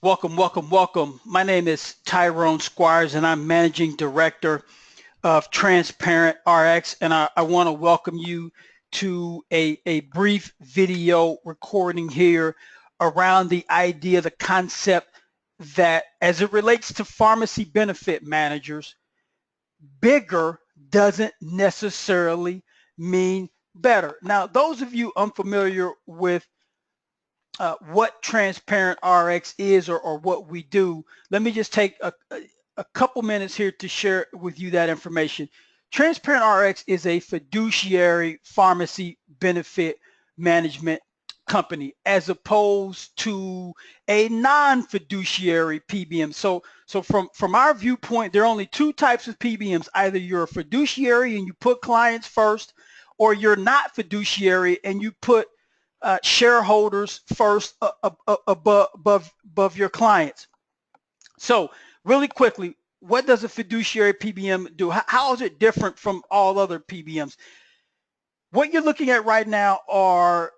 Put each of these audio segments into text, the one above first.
Welcome, welcome, welcome. My name is Tyrone Squires, and I'm Managing Director of Transparent RX, and I want to welcome you to a brief video recording here around the idea, the concept that as it relates to pharmacy benefit managers, bigger doesn't necessarily mean better. Now, those of you unfamiliar with what Transparent RX is or what we do, let me just take a couple minutes here to share with you that information. Transparent RX is a fiduciary pharmacy benefit management company as opposed to a non-fiduciary PBM. So from our viewpoint, there are only two types of PBMs. Either you're a fiduciary and you put clients first, or you're not fiduciary and you put shareholders first above your clients. So really quickly, what does a fiduciary PBM do? How is it different from all other PBMs? What you're looking at right now are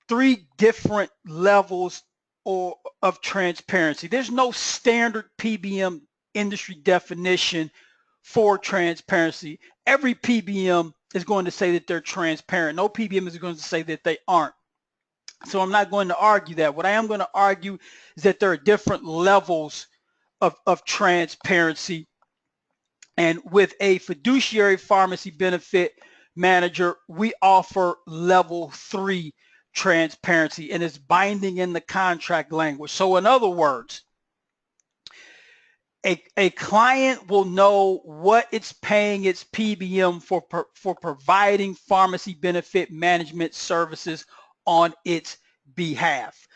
three different levels of transparency. There's no standard PBM industry definition for transparency. Every PBM is going to say that they're transparent. No PBM is going to say that they aren't. So I'm not going to argue that. What I am going to argue is that there are different levels of transparency. And with a fiduciary pharmacy benefit manager, we offer level 3 transparency, and it's binding in the contract language. So in other words, a client will know what it's paying its PBM for providing pharmacy benefit management services on its behalf,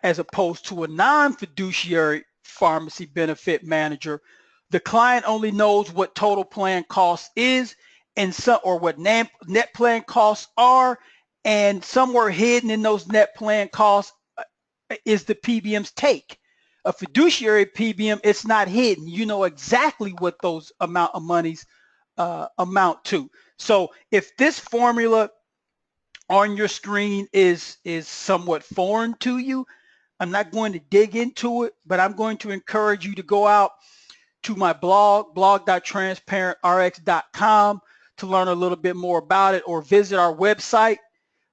as opposed to a non-fiduciary pharmacy benefit manager. The client only knows what total plan cost is or what net plan costs are, and somewhere hidden in those net plan costs is the PBM's take. A fiduciary PBM, it's not hidden. You know exactly what those amount of monies amount to. So if this formula on your screen is somewhat foreign to you, I'm not going to dig into it, but I'm going to encourage you to go out to my blog.transparentrx.com to learn a little bit more about it, or visit our website,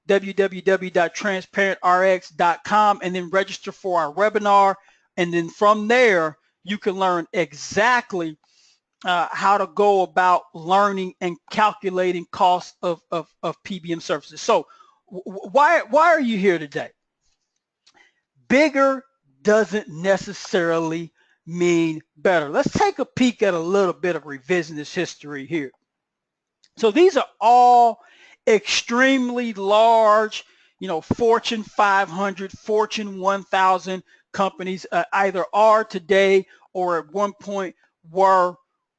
www.transparentrx.com, and then register for our webinar. And then from there, you can learn exactly how to go about learning and calculating costs of PBM services. So why are you here today? Bigger doesn't necessarily mean better. Let's take a peek at a little bit of revisionist history here. So these are all extremely large, Fortune 500, Fortune 1000 companies, either are today or at one point were,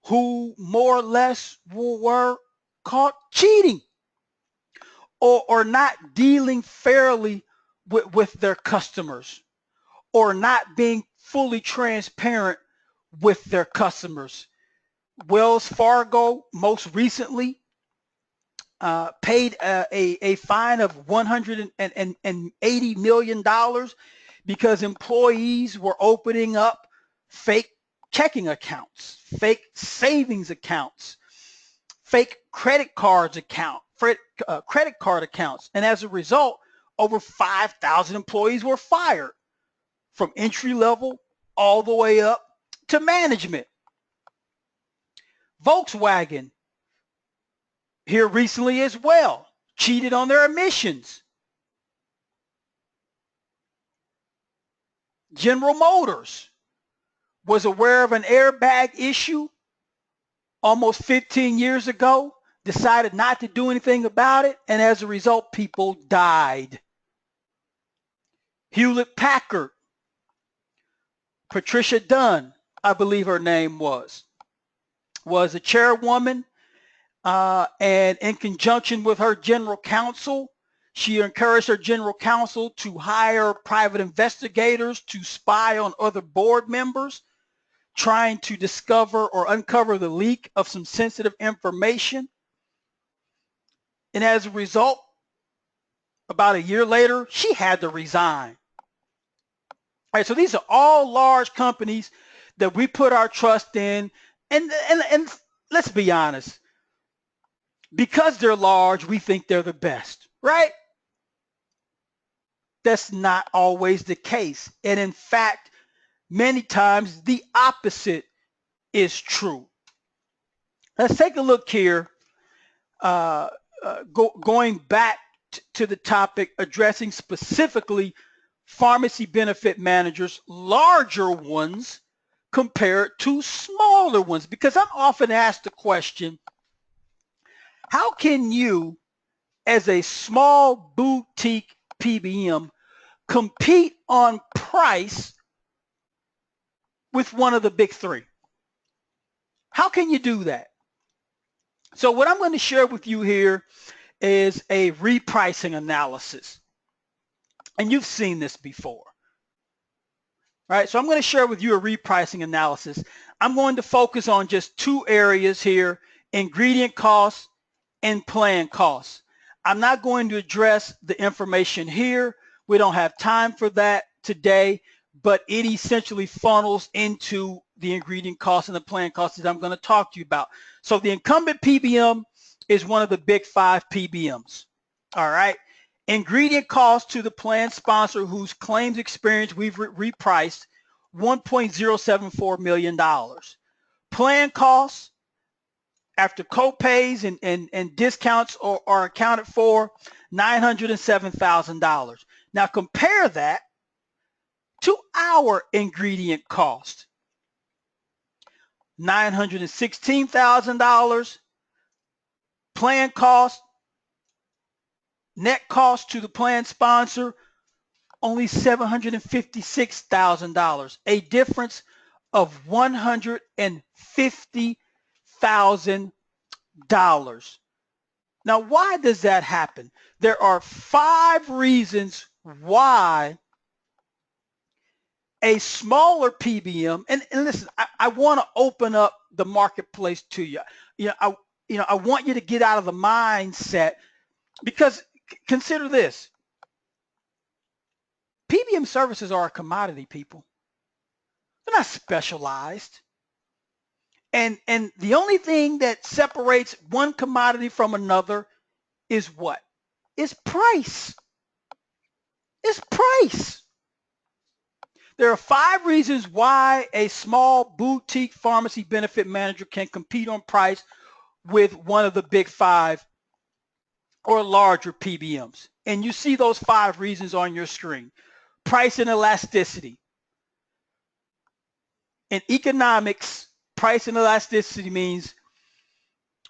who more or less were caught cheating or not dealing fairly with their customers, or not being fully transparent with their customers. Wells Fargo most recently paid a fine of $180 million because employees were opening up fake checking accounts, fake savings accounts, fake credit card accounts, and as a result, over 5,000 employees were fired, from entry level all the way up to management. Volkswagen here recently as well cheated on their emissions. General Motors was aware of an airbag issue almost 15 years ago, decided not to do anything about it, and as a result, people died. Hewlett Packard, Patricia Dunn, I believe her name was a chairwoman, and in conjunction with her general counsel, she encouraged her general counsel to hire private investigators to spy on other board members, trying to discover or uncover the leak of some sensitive information. And as a result, about a year later, she had to resign. All right, so these are all large companies that we put our trust in, and let's be honest, because they're large, we think they're the best, right? That's not always the case. And in fact, many times the opposite is true. Let's take a look here, going back to the topic, addressing specifically pharmacy benefit managers, larger ones compared to smaller ones, because I'm often asked the question, how can you, as a small boutique PBM, compete on price with one of the big three? How can you do that? So what I'm going to share with you here is a repricing analysis. And you've seen this before, right? So I'm going to share with you a repricing analysis. I'm going to focus on just two areas here: ingredient costs and plan costs. I'm not going to address the information here. We don't have time for that today, but it essentially funnels into the ingredient costs and the plan costs that I'm going to talk to you about. So the incumbent PBM is one of the big five PBMs. All right. Ingredient costs to the plan sponsor whose claims experience we've repriced, $1.074 million. Plan costs after co-pays and discounts are accounted for, $907,000. Now compare that to our ingredient cost, $916,000. Plan cost, net cost to the plan sponsor, only $756,000, a difference of $150,000. Now, why does that happen? There are 5 reasons why a smaller PBM, and listen, I want to open up the marketplace to you. I want you to get out of the mindset, because consider this. PBM services are a commodity, people. They're not specialized. And the only thing that separates one commodity from another is what? Is price. It's price. There are 5 reasons why a small boutique pharmacy benefit manager can compete on price with one of the big 5 or larger PBMs. And you see those 5 reasons on your screen. Price and elasticity. In economics, price and elasticity means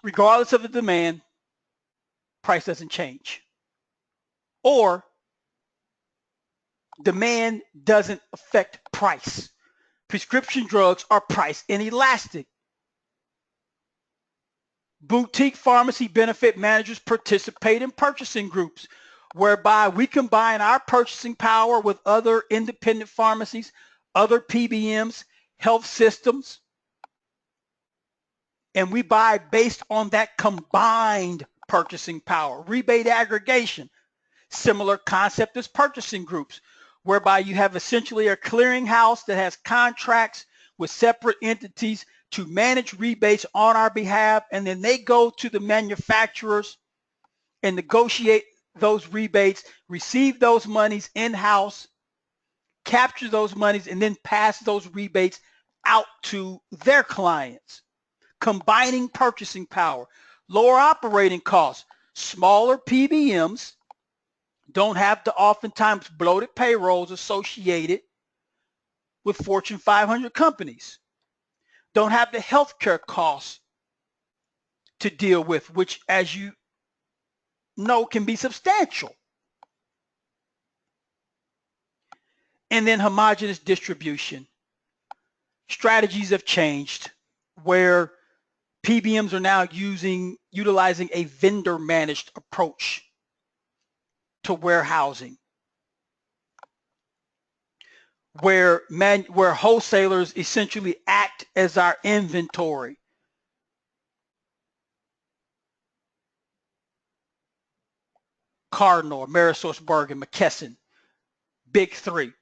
regardless of the demand, price doesn't change. Or demand doesn't affect price. Prescription drugs are price inelastic. Boutique pharmacy benefit managers participate in purchasing groups, whereby we combine our purchasing power with other independent pharmacies, other PBMs, health systems, and we buy based on that combined purchasing power. Rebate aggregation, similar concept as purchasing groups, whereby you have essentially a clearinghouse that has contracts with separate entities to manage rebates on our behalf, and then they go to the manufacturers and negotiate those rebates, receive those monies in-house, capture those monies, and then pass those rebates out to their clients. Combining purchasing power, lower operating costs. Smaller PBMs don't have the oftentimes bloated payrolls associated with Fortune 500 companies. Don't have the healthcare costs to deal with, which, as you know, can be substantial. And then homogeneous distribution. Strategies have changed where PBMs are now utilizing a vendor managed approach to warehousing, where wholesalers essentially act as our inventory. Cardinal, AmerisourceBergen, McKesson, big 3.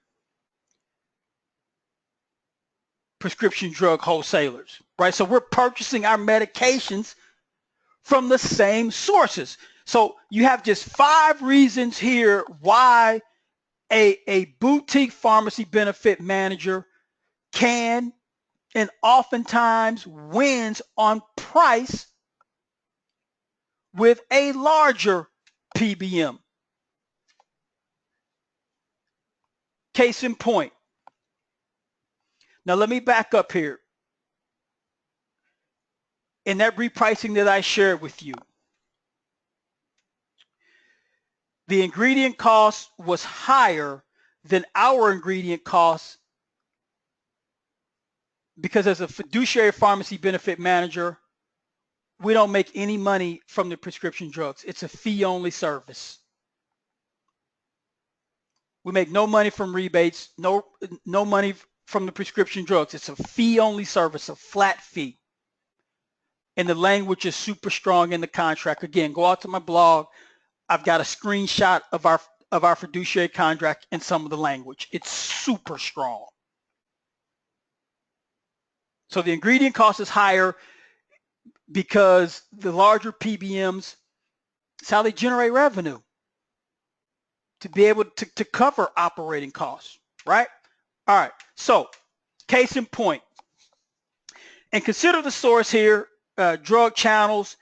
prescription drug wholesalers, right? So we're purchasing our medications from the same sources. So you have just 5 reasons here why a boutique pharmacy benefit manager can and oftentimes wins on price with a larger PBM. Case in point. Now let me back up here. In that repricing that I shared with you, the ingredient cost was higher than our ingredient costs because as a fiduciary pharmacy benefit manager, we don't make any money from the prescription drugs. It's a fee-only service. We make no money from rebates, no money from the prescription drugs. It's a fee-only service, a flat fee. And the language is super strong in the contract. Again, go out to my blog. I've got a screenshot of our fiduciary contract and some of the language. It's super strong. So the ingredient cost is higher because the larger PBMs, it's how they generate revenue to be able to cover operating costs, right? All right, so case in point. And consider the source here, drug channels,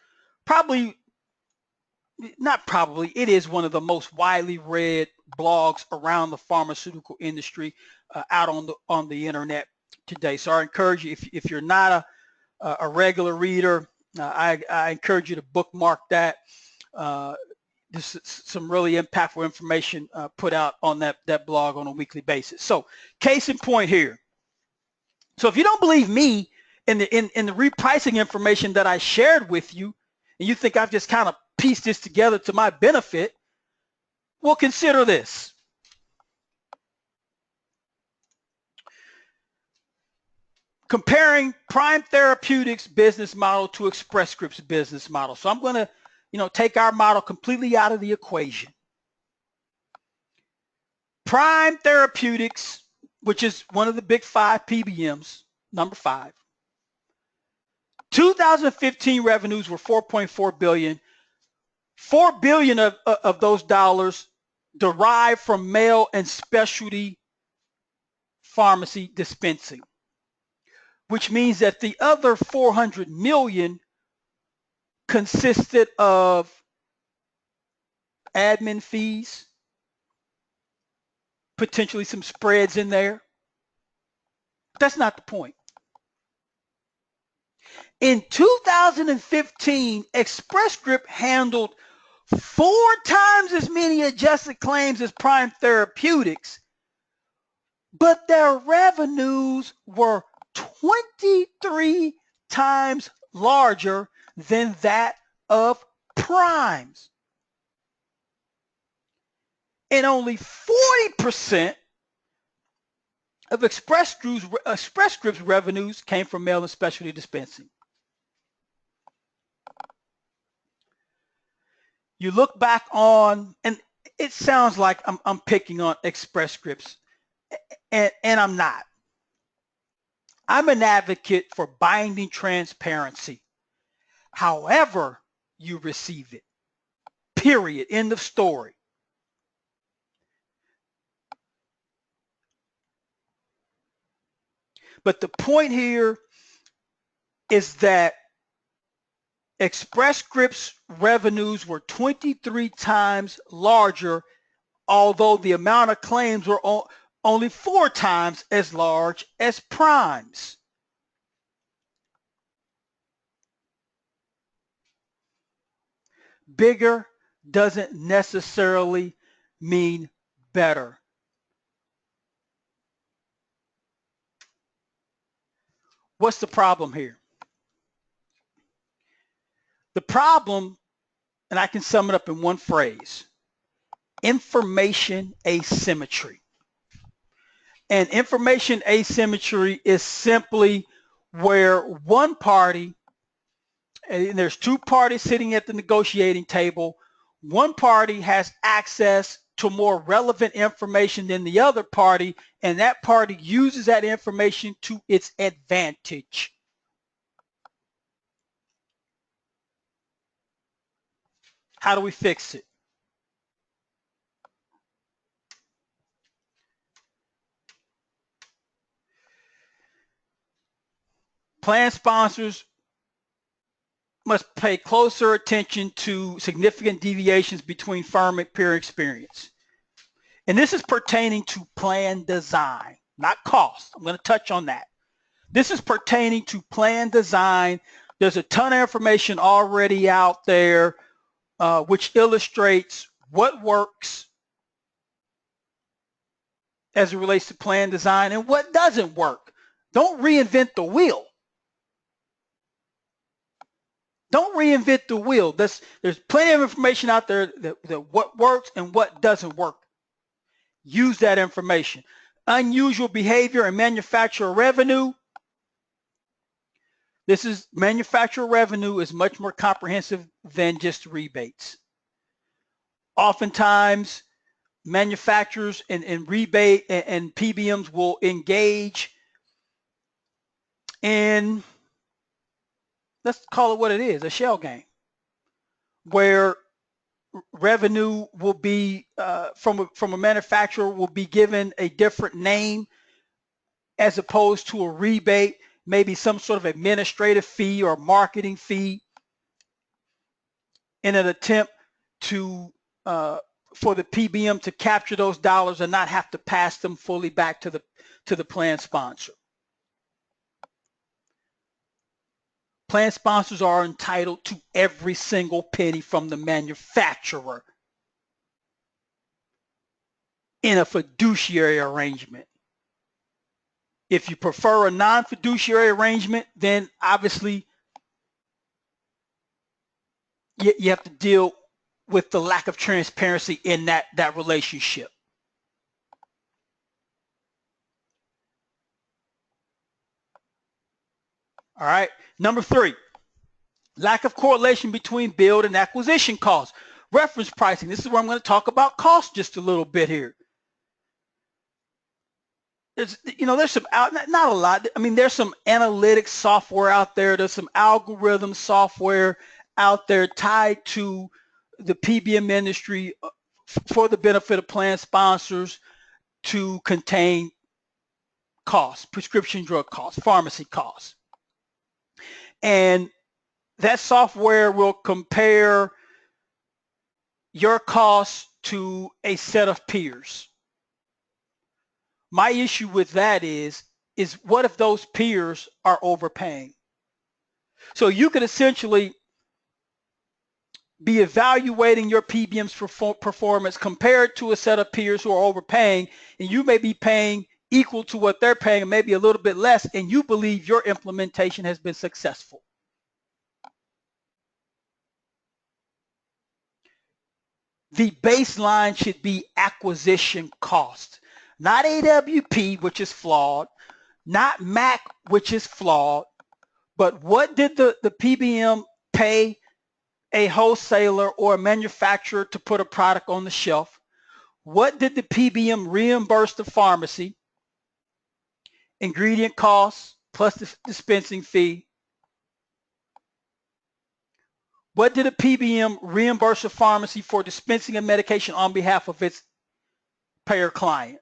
it is one of the most widely read blogs around the pharmaceutical industry out on the internet today. So I encourage you, if you're not a regular reader, I encourage you to bookmark that. This is some really impactful information put out on that blog on a weekly basis. So case in point here. So if you don't believe me in the repricing information that I shared with you, and you think I've just kind of pieced this together to my benefit, well, consider this. Comparing Prime Therapeutics business model to Express Scripts business model. So I'm going to, take our model completely out of the equation. Prime Therapeutics, which is one of the big 5 PBMs, number 5. 2015 revenues were $4.4 billion. $4 billion of those dollars derived from mail and specialty pharmacy dispensing, which means that the other $400 million consisted of admin fees, potentially some spreads in there. But that's not the point. In 2015, Express Scripts handled 4 times as many adjusted claims as Prime Therapeutics, but their revenues were 23 times larger than that of Prime's. And only 40% of Express Scripts revenues came from mail and specialty dispensing. You look back on, and it sounds like I'm picking on Express Scripts, and I'm not. I'm an advocate for binding transparency. However you receive it, period, end of story. But the point here is that Express Scripts revenues were 23 times larger, although the amount of claims were only 4 times as large as Prime's. Bigger doesn't necessarily mean better. What's the problem here? The problem, and I can sum it up in one phrase: information asymmetry. And information asymmetry is simply where one party, and there's 2 parties sitting at the negotiating table, one party has access to more relevant information than the other party, and that party uses that information to its advantage. How do we fix it? Plan sponsors must pay closer attention to significant deviations between firm and peer experience. And this is pertaining to plan design, not cost. I'm going to touch on that. This is pertaining to plan design. There's a ton of information already out there which illustrates what works as it relates to plan design and what doesn't work. Don't reinvent the wheel. Don't reinvent the wheel. There's plenty of information out there that what works and what doesn't work. Use that information. Unusual behavior and manufacturer revenue. Manufacturer revenue is much more comprehensive than just rebates. Oftentimes, manufacturers and rebate and PBMs will engage in, let's call it what it is, a shell game, where revenue will be from a manufacturer will be given a different name as opposed to a rebate, maybe some sort of administrative fee or marketing fee, in an attempt to for the PBM to capture those dollars and not have to pass them fully back to the plan sponsor. Plan sponsors are entitled to every single penny from the manufacturer in a fiduciary arrangement. If you prefer a non-fiduciary arrangement, then obviously you have to deal with the lack of transparency in that relationship. All right. Number 3, lack of correlation between build and acquisition costs. Reference pricing. This is where I'm going to talk about cost just a little bit here. There's some not a lot. I mean, there's some analytics software out there. There's some algorithm software out there tied to the PBM industry for the benefit of plan sponsors to contain costs, prescription drug costs, pharmacy costs. And that software will compare your costs to a set of peers. My issue with that is what if those peers are overpaying? So you could essentially be evaluating your PBM's performance compared to a set of peers who are overpaying, and you may be paying equal to what they're paying, and maybe a little bit less, and you believe your implementation has been successful. The baseline should be acquisition cost, not AWP, which is flawed, not MAC, which is flawed, but what did the PBM pay a wholesaler or a manufacturer to put a product on the shelf? What did the PBM reimburse the pharmacy? Ingredient costs plus the dispensing fee. What did a PBM reimburse a pharmacy for dispensing a medication on behalf of its payer client?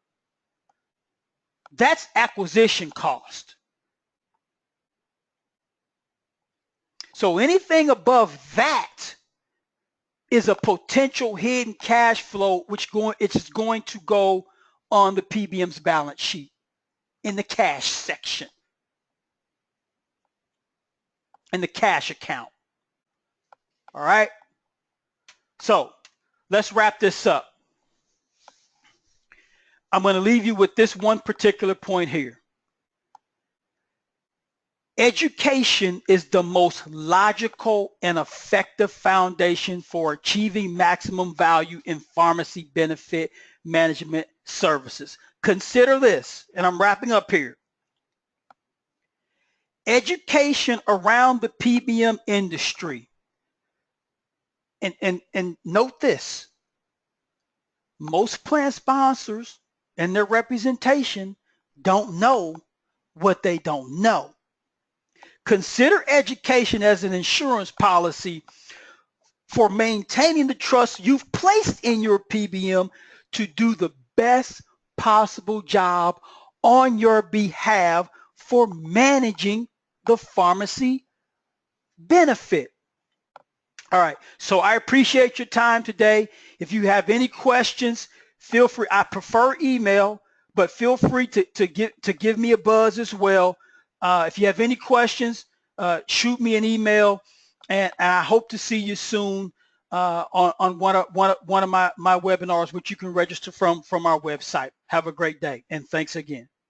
That's acquisition cost. So anything above that is a potential hidden cash flow, it's going to go on the PBM's balance sheet in the cash section, in the cash account. All right. So let's wrap this up. I'm going to leave you with this one particular point here. Education is the most logical and effective foundation for achieving maximum value in pharmacy benefit management services. Consider this, and I'm wrapping up here. Education around the PBM industry, and note this, Most plan sponsors and their representation don't know what they don't know. Consider education as an insurance policy for maintaining the trust you've placed in your PBM to do the best possible job on your behalf for managing the pharmacy benefit. All right. So I appreciate your time today. If you have any questions, feel free. I prefer email, but feel free to give me a buzz as well. If you have any questions, shoot me an email, and I hope to see you soon on one of my webinars, which you can register from our website. Have a great day, and thanks again.